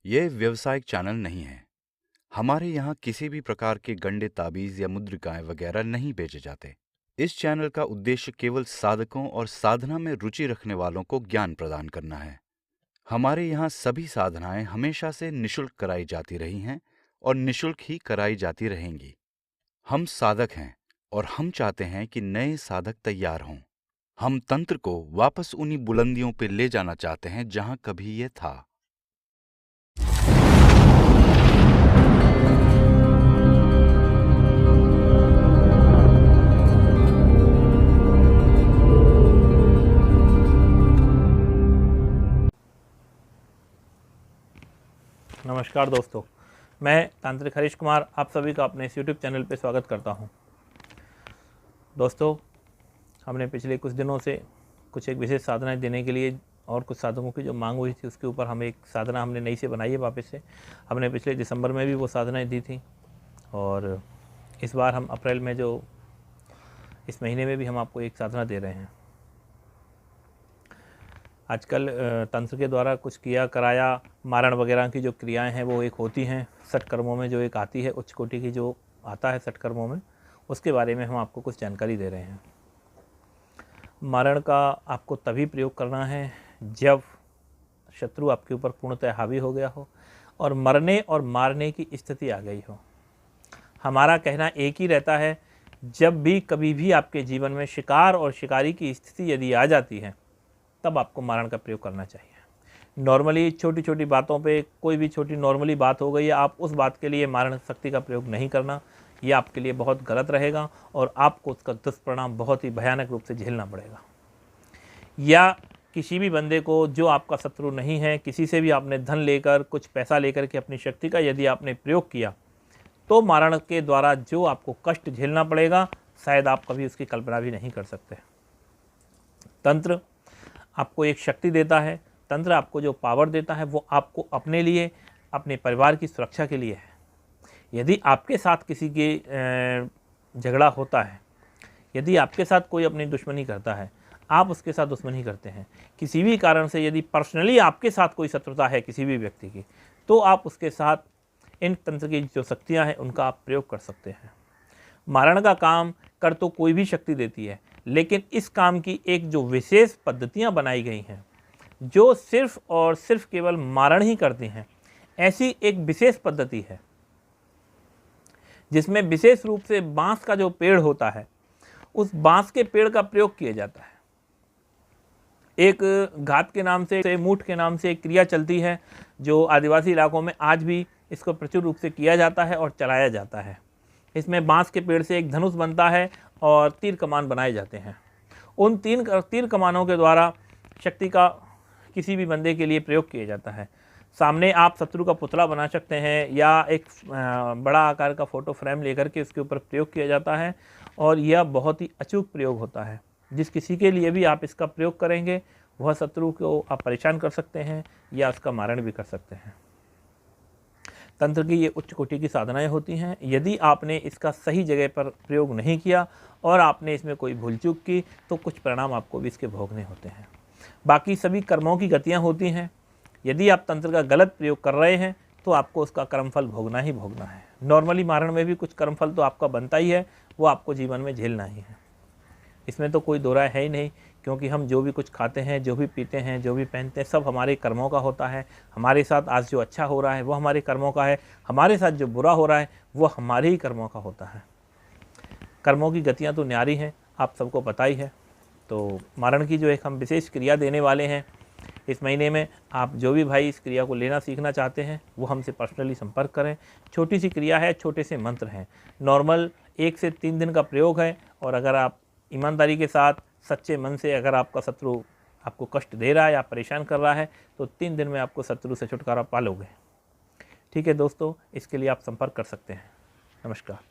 ये व्यवसायिक चैनल नहीं है। हमारे यहाँ किसी भी प्रकार के गंडे ताबीज या मुद्रिकाएं वगैरह नहीं बेचे जाते। इस चैनल का उद्देश्य केवल साधकों और साधना में रुचि रखने वालों को ज्ञान प्रदान करना है। हमारे यहाँ सभी साधनाएं हमेशा से निशुल्क कराई जाती रही हैं और निशुल्क ही कराई जाती रहेंगी। हम साधक हैं और हम चाहते हैं कि नए साधक तैयार हों। हम तंत्र को वापस उन्हीं बुलंदियों पे ले जाना चाहते हैं जहां कभी ये था। नमस्कार दोस्तों, मैं तांत्रिक हरीश कुमार आप सभी का अपने इस यूट्यूब चैनल पे स्वागत करता हूं। दोस्तों, हमने पिछले कुछ दिनों से कुछ एक विशेष साधनाएं देने के लिए और कुछ साधकों की जो मांग हुई थी उसके ऊपर हम एक साधना हमने नई से बनाई है वापस से। हमने पिछले दिसंबर में भी वो साधनाएं दी थी और इस बार हम अप्रैल में जो इस महीने में भी हम आपको एक साधना दे रहे हैं। आजकल तंत्र के द्वारा कुछ किया कराया मारण वगैरह की जो क्रियाएं हैं वो एक होती हैं सठ कर्मों में, जो एक आती है उच्च कोटि की जो आता है सठ कर्मों में, उसके बारे में हम आपको कुछ जानकारी दे रहे हैं। मारण का आपको तभी प्रयोग करना है जब शत्रु आपके ऊपर पूर्णतः हावी हो गया हो और मरने और मारने की स्थिति आ गई हो। हमारा कहना एक ही रहता है, जब भी कभी भी आपके जीवन में शिकार और शिकारी की स्थिति यदि आ जाती है तब आपको मारण का प्रयोग करना चाहिए। नॉर्मली छोटी छोटी बातों पे, कोई भी छोटी नॉर्मली बात हो गई है, आप उस बात के लिए मारण शक्ति का प्रयोग नहीं करना, ये आपके लिए बहुत गलत रहेगा और आपको उसका दुष्परिणाम बहुत ही भयानक रूप से झेलना पड़ेगा। या किसी भी बंदे को जो आपका शत्रु नहीं है, किसी से भी आपने धन लेकर कुछ पैसा लेकर के अपनी शक्ति का यदि आपने प्रयोग किया तो मारण के द्वारा जो आपको कष्ट झेलना पड़ेगा शायद आप कभी उसकी कल्पना भी नहीं कर सकते। तंत्र आपको एक शक्ति देता है, तंत्र आपको जो पावर देता है वो आपको अपने लिए, अपने परिवार की सुरक्षा के लिए है। यदि आपके साथ किसी के झगड़ा होता है, यदि आपके साथ कोई अपनी दुश्मनी करता है, आप उसके साथ दुश्मनी करते हैं, किसी भी कारण से यदि पर्सनली आपके साथ कोई शत्रुता है किसी भी व्यक्ति की, तो आप उसके साथ इन तंत्र की जो शक्तियाँ हैं उनका आप प्रयोग कर सकते हैं। मारण का काम कर तो कोई भी शक्ति देती है, लेकिन इस काम की एक जो विशेष पद्धतियां बनाई गई हैं जो सिर्फ और सिर्फ केवल मारण ही करती हैं, ऐसी एक विशेष पद्धति है जिसमें विशेष रूप से बांस का जो पेड़ होता है उस बांस के पेड़ का प्रयोग किया जाता है। एक घात के नाम से, मूठ के नाम से एक क्रिया चलती है जो आदिवासी इलाकों में आज भी इसको प्रचुर रूप से किया जाता है और चलाया जाता है। इसमें बांस के पेड़ से एक धनुष बनता है और तीर कमान बनाए जाते हैं। उन तीर कमानों के द्वारा शक्ति का किसी भी बंदे के लिए प्रयोग किया जाता है। सामने आप शत्रु का पुतला बना सकते हैं या एक बड़ा आकार का फोटो फ्रेम लेकर के उसके ऊपर प्रयोग किया जाता है और यह बहुत ही अचूक प्रयोग होता है। जिस किसी के लिए भी आप इसका प्रयोग करेंगे वह शत्रु को आप परेशान कर सकते हैं या उसका मारण भी कर सकते हैं। तंत्र की ये उच्च कोटि की साधनाएं होती हैं। यदि आपने इसका सही जगह पर प्रयोग नहीं किया और आपने इसमें कोई भूल चूक की तो कुछ परिणाम आपको भी इसके भोगने होते हैं। बाकी सभी कर्मों की गतियां होती हैं। यदि आप तंत्र का गलत प्रयोग कर रहे हैं तो आपको उसका कर्मफल भोगना ही भोगना है। नॉर्मली मारण में भी कुछ कर्मफल तो आपका बनता ही है, वो आपको जीवन में झेलना ही है। इसमें तो कोई दो राय है ही नहीं, क्योंकि हम जो भी कुछ खाते हैं, जो भी पीते हैं, जो भी पहनते हैं, सब हमारे कर्मों का होता है। हमारे साथ आज जो अच्छा हो रहा है वो हमारे कर्मों का है, हमारे साथ जो बुरा हो रहा है वो हमारे ही कर्मों का होता है। कर्मों की गतियाँ तो न्यारी हैं, आप सबको पता ही है। तो मारण की जो एक हम विशेष क्रिया देने वाले हैं इस महीने में, आप जो भी भाई इस क्रिया को लेना सीखना चाहते हैं वो हमसे पर्सनली संपर्क करें। छोटी सी क्रिया है, छोटे से मंत्र हैं, नॉर्मल 1 से 3 दिन का प्रयोग है और अगर आप ईमानदारी के साथ सच्चे मन से अगर आपका शत्रु आपको कष्ट दे रहा है या परेशान कर रहा है तो 3 दिन में आपको शत्रु से छुटकारा पा लोगे। ठीक है दोस्तों, इसके लिए आप संपर्क कर सकते हैं। नमस्कार।